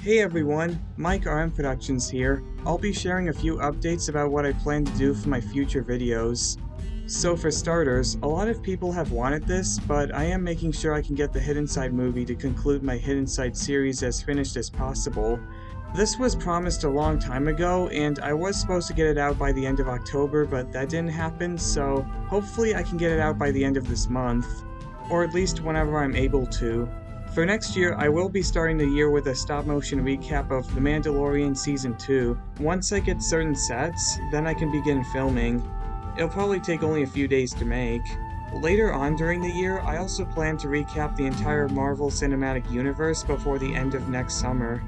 Hey everyone, Mike RM Productions here. I'll be sharing a few updates about what I plan to do for my future videos. So for starters, a lot of people have wanted this, but I am making sure I can get the Hidden Side movie to conclude my Hidden Side series as finished as possible. This was promised a long time ago, and I was supposed to get it out by the end of October, but that didn't happen, so hopefully I can get it out by the end of this month, or at least whenever I'm able to. For next year, I will be starting the year with a stop-motion recap of The Mandalorian Season 2. Once I get certain sets, then I can begin filming. It'll probably take only a few days to make. Later on during the year, I also plan to recap the entire Marvel Cinematic Universe before the end of next summer.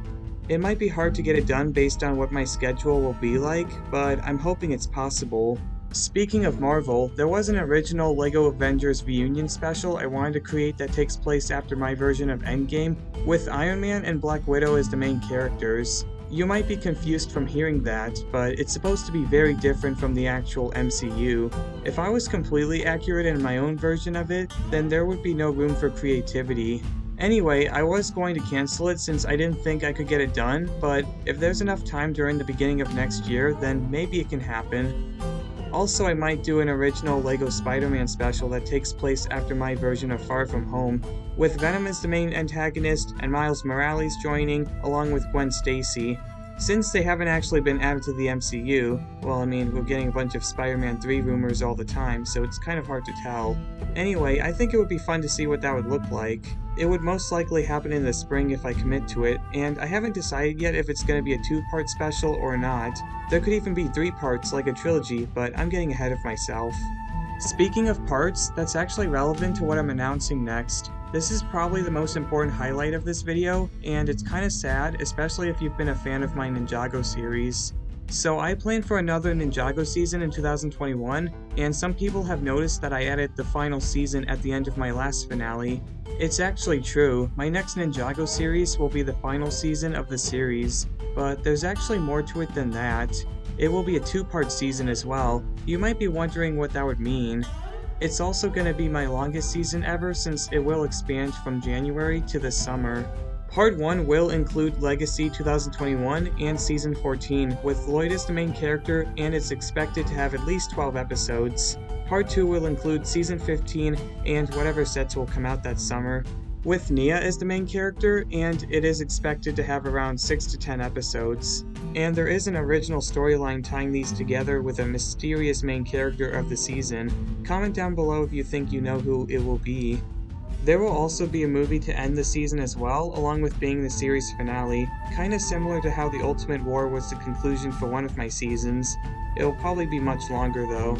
It might be hard to get it done based on what my schedule will be like, but I'm hoping it's possible. Speaking of Marvel, there was an original LEGO Avengers reunion special I wanted to create that takes place after my version of Endgame, with Iron Man and Black Widow as the main characters. You might be confused from hearing that, but it's supposed to be very different from the actual MCU. If I was completely accurate in my own version of it, then there would be no room for creativity. Anyway, I was going to cancel it since I didn't think I could get it done, but if there's enough time during the beginning of next year, then maybe it can happen. Also, I might do an original LEGO Spider-Man special that takes place after my version of Far From Home, with Venom as the main antagonist and Miles Morales joining, along with Gwen Stacy. Since they haven't actually been added to the MCU, well, I mean, we're getting a bunch of Spider-Man 3 rumors all the time, so it's kind of hard to tell. Anyway, I think it would be fun to see what that would look like. It would most likely happen in the spring if I commit to it, and I haven't decided yet if it's going to be a 2-part special or not. There could even be 3 parts, like a trilogy, but I'm getting ahead of myself. Speaking of parts, that's actually relevant to what I'm announcing next. This is probably the most important highlight of this video, and it's kinda sad, especially if you've been a fan of my Ninjago series. So I plan for another Ninjago season in 2021, and some people have noticed that I added the final season at the end of my last finale. It's actually true, my next Ninjago series will be the final season of the series, but there's actually more to it than that. It will be a 2-part season as well. You might be wondering what that would mean. It's also going to be my longest season ever since it will expand from January to the summer. Part 1 will include Legacy 2021 and Season 14, with Lloyd as the main character, and it's expected to have at least 12 episodes. Part 2 will include Season 15 and whatever sets will come out that summer, with Nia as the main character, and it is expected to have around 6 to 10 episodes. And there is an original storyline tying these together with a mysterious main character of the season. Comment down below if you think you know who it will be. There will also be a movie to end the season as well, along with being the series finale, kinda similar to how The Ultimate War was the conclusion for one of my seasons. It'll probably be much longer though.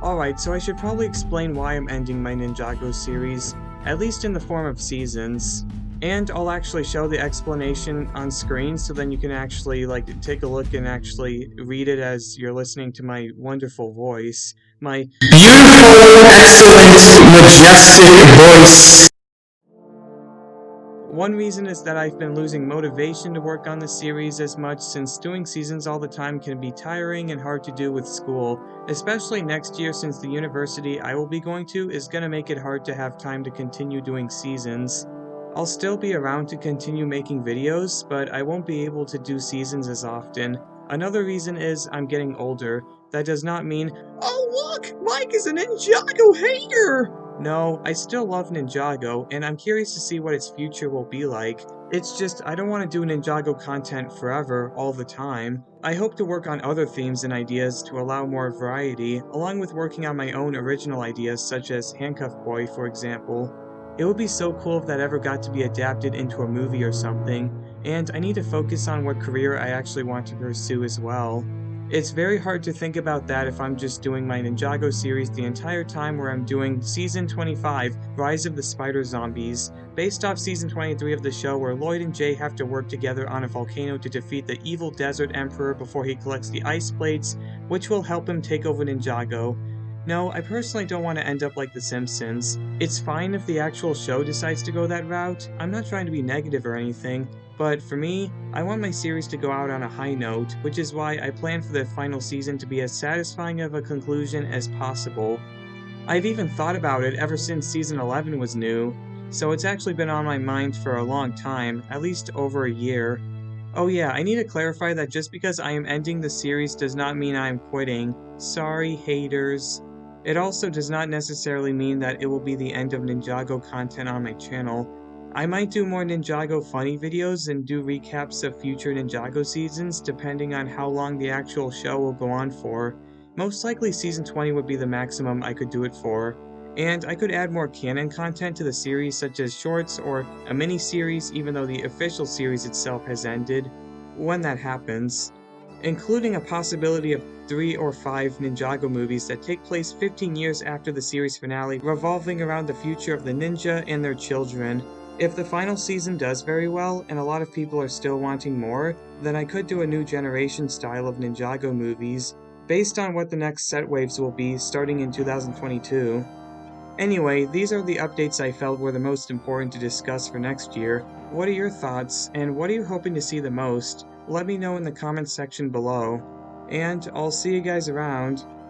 Alright, so I should probably explain why I'm ending my Ninjago series, at least in the form of seasons. And I'll actually show the explanation on screen so then you can actually take a look and actually read it as you're listening to my wonderful voice. My beautiful, excellent, majestic voice. One reason is that I've been losing motivation to work on the series as much since doing seasons all the time can be tiring and hard to do with school, especially next year since the university I will be going to is gonna make it hard to have time to continue doing seasons. I'll still be around to continue making videos, but I won't be able to do seasons as often. Another reason is I'm getting older. That does not mean, oh look, Mike is a Ninjago hater! No, I still love Ninjago, and I'm curious to see what its future will be like. It's just, I don't want to do Ninjago content forever, all the time. I hope to work on other themes and ideas to allow more variety, along with working on my own original ideas such as Handcuff Boy, for example. It would be so cool if that ever got to be adapted into a movie or something, and I need to focus on what career I actually want to pursue as well. It's very hard to think about that if I'm just doing my Ninjago series the entire time where I'm doing Season 25, Rise of the Spider Zombies, based off Season 23 of the show where Lloyd and Jay have to work together on a volcano to defeat the evil Desert Emperor before he collects the ice plates, which will help him take over Ninjago. No, I personally don't want to end up like The Simpsons. It's fine if the actual show decides to go that route, I'm not trying to be negative or anything, but for me, I want my series to go out on a high note, which is why I plan for the final season to be as satisfying of a conclusion as possible. I've even thought about it ever since Season 11 was new, so it's actually been on my mind for a long time, at least over a year. Oh yeah, I need to clarify that just because I am ending the series does not mean I am quitting. Sorry, haters. It also does not necessarily mean that it will be the end of Ninjago content on my channel. I might do more Ninjago funny videos and do recaps of future Ninjago seasons depending on how long the actual show will go on for. Most likely season 20 would be the maximum I could do it for. And I could add more canon content to the series such as shorts or a mini-series even though the official series itself has ended, when that happens, including a possibility of 3 or 5 Ninjago movies that take place 15 years after the series finale, revolving around the future of the ninja and their children. If the final season does very well, and a lot of people are still wanting more, then I could do a new generation style of Ninjago movies, based on what the next set waves will be starting in 2022. Anyway, these are the updates I felt were the most important to discuss for next year. What are your thoughts, and what are you hoping to see the most? Let me know in the comments section below. And I'll see you guys around.